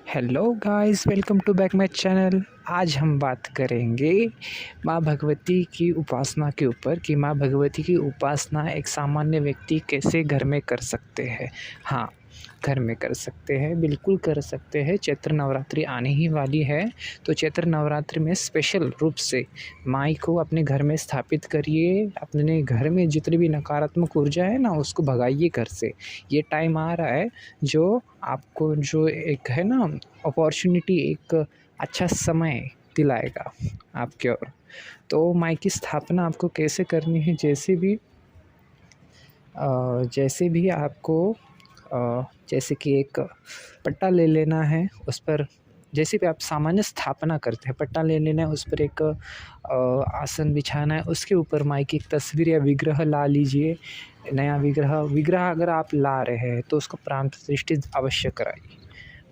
Hello guys, welcome to back my channel. आज हम बात करेंगे माँ भगवती की उपासना के ऊपर कि माँ भगवती की उपासना एक सामान्य व्यक्ति कैसे घर में कर सकते हैं। हाँ, घर में कर सकते हैं, बिल्कुल कर सकते हैं। चैत्र नवरात्रि आने ही वाली है, तो चैत्र नवरात्रि में स्पेशल रूप से माई को अपने घर में स्थापित करिए। अपने घर में जितनी भी नकारात्मक ऊर्जा है ना, उसको भगाइए घर से। ये टाइम आ रहा है जो आपको जो एक है ना अपॉर्चुनिटी, एक अच्छा समय दिलाएगा आपके ओर। तो माई की स्थापना आपको कैसे करनी है, जैसे भी आपको जैसे कि एक पट्टा ले लेना है, उस पर जैसे भी आप सामान्य स्थापना करते हैं, पट्टा ले लेना है, उस पर एक आसन बिछाना है, उसके ऊपर माई की एक तस्वीर या विग्रह ला लीजिए। नया विग्रह अगर आप ला रहे हैं तो उसको प्राण प्रतिष्ठित अवश्य कराइए।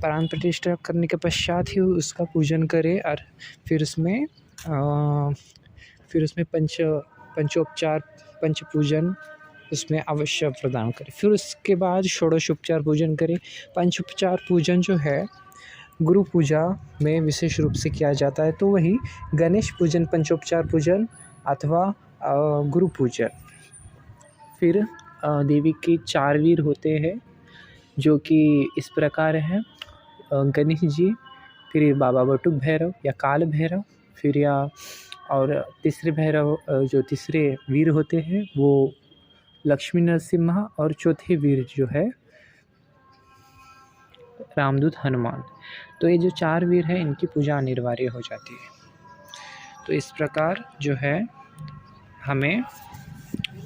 प्राण प्रतिष्ठा करने के पश्चात ही उसका पूजन करें और फिर उसमें पंचोपचार पंच पूजन उसमें अवश्य प्रदान करें। फिर उसके बाद षोडशोपचार पूजन करें। पंचोपचार पूजन जो है गुरु पूजा में विशेष रूप से किया जाता है, तो वही गणेश पूजन, पंचोपचार पूजन अथवा गुरु पूजन। फिर देवी के 4 वीर होते हैं जो कि इस प्रकार हैं। गणेश जी, फिर बाबा बटुक भैरव या काल भैरव, फिर या और तीसरे भैरव जो तीसरे वीर होते हैं वो लक्ष्मी नरसिम्हा, और चौथे वीर जो है रामदूत हनुमान। तो ये जो 4 वीर हैं इनकी पूजा अनिवार्य हो जाती है। तो इस प्रकार जो है हमें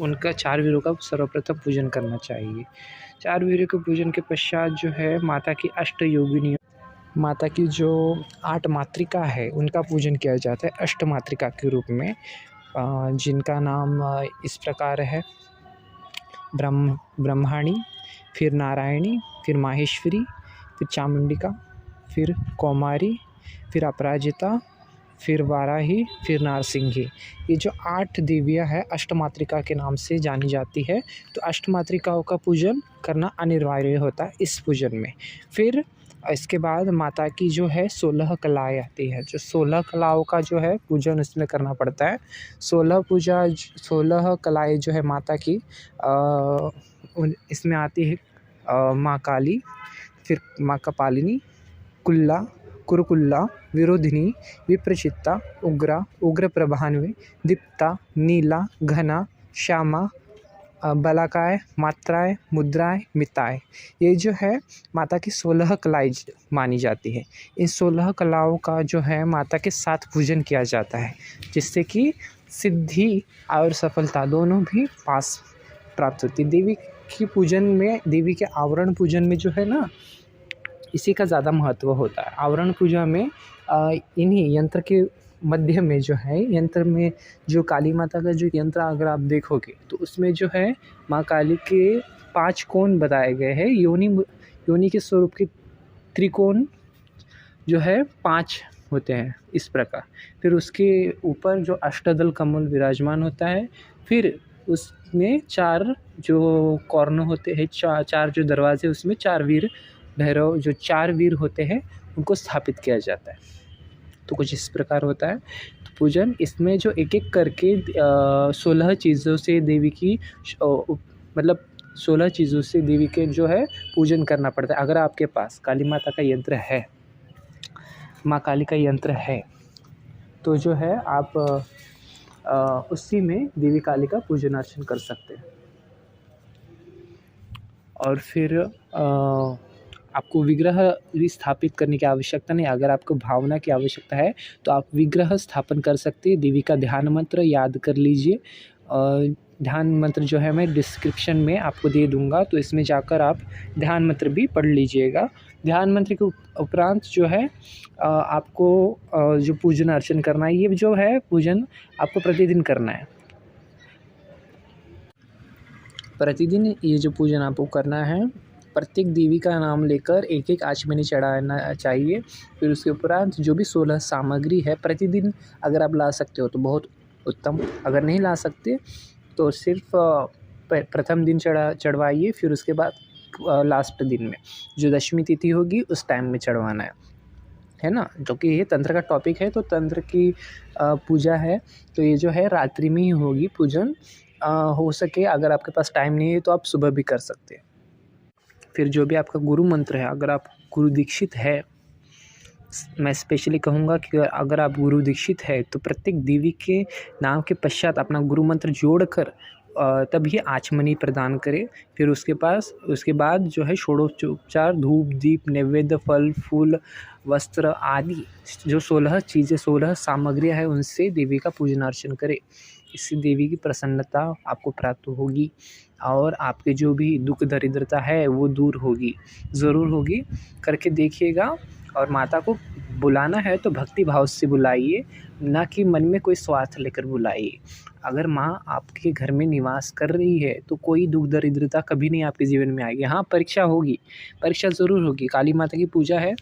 उनका 4 वीरों का सर्वप्रथम पूजन करना चाहिए। 4 वीरों के पूजन के पश्चात जो है माता की अष्टयोगिनी, माता की जो 8 मातृका है उनका पूजन किया जाता है अष्टमातृका के रूप में, जिनका नाम इस प्रकार है: ब्रह्माणी, फिर नारायणी, फिर माहेश्वरी, फिर चामुंडिका, फिर कौमारी, फिर अपराजिता, फिर वाराही, फिर नारसिंही। ये जो 8 देवियाँ हैं अष्टमातृका के नाम से जानी जाती है। तो अष्टमातृकाओं का पूजन करना अनिवार्य होता है इस पूजन में। फिर इसके बाद माता की जो है 16 कलाएँ आती है, जो 16 कलाओं का जो है पूजन इसमें करना पड़ता है। 16 कलाएँ जो है माता की इसमें आती है। माँ काली, फिर माँ कपालिनी, कुल्ला, कुरुकुल्ला, विरोधिनी, विप्रचित्ता, उग्रा, उग्र प्रभान्वी, दीप्ता, नीला, घना, श्यामा, बलाकाय, मात्राय, मुद्राय, मिताय। ये जो है माता की 16 कलाएँ मानी जाती है। इन 16 कलाओं का जो है माता के साथ पूजन किया जाता है, जिससे कि सिद्धि और सफलता दोनों भी पास प्राप्त होती है। देवी की पूजन में, देवी के आवरण पूजन में जो है ना, इसी का ज़्यादा महत्व होता है। आवरण पूजा में इन्हीं यंत्र के मध्य में जो है, यंत्र में जो काली माता का जो यंत्र अगर आप देखोगे तो उसमें जो है माँ काली के 5 कोण बताए गए हैं। योनि के स्वरूप के त्रिकोण जो है 5 होते हैं इस प्रकार। फिर उसके ऊपर जो अष्टदल कमल विराजमान होता है। फिर उसमें 4 जो कॉर्नर होते हैं, 4 जो दरवाजे, उसमें 4 वीर भैरव, जो 4 वीर होते हैं उनको स्थापित किया जाता है। तो कुछ इस प्रकार होता है तो पूजन। इसमें जो एक-एक करके 16 चीज़ों से देवी की मतलब 16 चीज़ों से देवी के जो है पूजन करना पड़ता है। अगर आपके पास काली माता का यंत्र है, माँ काली का यंत्र है, तो जो है आप उसी में देवी काली का पूजन अर्चन कर सकते हैं। और फिर आपको विग्रह भी स्थापित करने की आवश्यकता नहीं। अगर आपको भावना की आवश्यकता है तो आप विग्रह स्थापन कर सकते हैं। देवी का ध्यान मंत्र याद कर लीजिए। ध्यान मंत्र जो है मैं डिस्क्रिप्शन में आपको दे दूँगा, तो इसमें जाकर आप ध्यान मंत्र भी पढ़ लीजिएगा। ध्यान मंत्र के उपरांत जो है आपको जो पूजन अर्चन करना है, ये जो है पूजन आपको प्रतिदिन करना है। प्रतिदिन ये जो पूजन आपको करना है, प्रत्येक देवी का नाम लेकर एक-एक आचमनी चढ़ाना चाहिए। फिर उसके उपरांत जो भी 16 सामग्री है प्रतिदिन अगर आप ला सकते हो तो बहुत उत्तम। अगर नहीं ला सकते तो सिर्फ प्रथम दिन चढ़वाइए, फिर उसके बाद लास्ट दिन में, जो दशमी तिथि होगी उस टाइम में चढ़वाना है ना। जो कि ये तंत्र का टॉपिक है, तो तंत्र की पूजा है, तो ये जो है रात्रि में ही होगी पूजन। हो सके अगर आपके पास टाइम नहीं है तो आप सुबह भी कर सकते हैं। फिर जो भी आपका गुरु मंत्र है, अगर आप गुरु दीक्षित है, मैं स्पेशली कहूँगा कि अगर आप गुरु दीक्षित है तो प्रत्येक देवी के नाम के पश्चात अपना गुरु मंत्र जोड़कर तभी आचमनी प्रदान करें। फिर उसके बाद जो है षोडशोपचार, धूप दीप नैवेद्य फल फूल वस्त्र आदि जो 16 चीज़ें 16 सामग्रियाँ हैं उनसे देवी का पूजन अर्चन करें। इससे देवी की प्रसन्नता आपको प्राप्त होगी और आपके जो भी दुख दरिद्रता है वो दूर होगी, ज़रूर होगी। करके देखिएगा। और माता को बुलाना है तो भक्ति भाव से बुलाइए, ना कि मन में कोई स्वार्थ लेकर बुलाइए। अगर माँ आपके घर में निवास कर रही है तो कोई दुख दरिद्रता कभी नहीं आपके जीवन में आएगी। हाँ, परीक्षा होगी, परीक्षा ज़रूर होगी। काली माता की पूजा है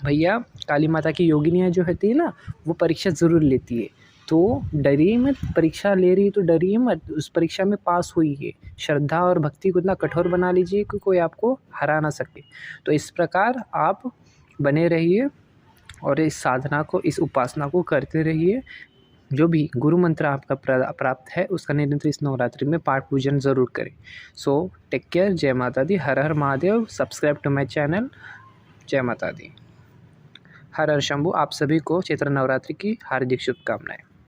भैया, काली माता की योगिनियाँ जो होती है ना, वो परीक्षा ज़रूर लेती है। तो डरिए मत, परीक्षा ले रही है तो डरिए मत, उस परीक्षा में पास होइए। श्रद्धा और भक्ति को इतना कठोर बना लीजिए कि कोई आपको हरा ना सके। तो इस प्रकार आप बने रहिए और इस साधना को, इस उपासना को करते रहिए। जो भी गुरु मंत्र आपका प्राप्त है उसका निरंतर इस नवरात्रि में पाठ पूजन ज़रूर करें। So take care. जय माता दी। हर हर महादेव। Subscribe to my channel. जय माता दी। हर हर शंभू। आप सभी को चैत्र नवरात्रि की हार्दिक शुभकामनाएं।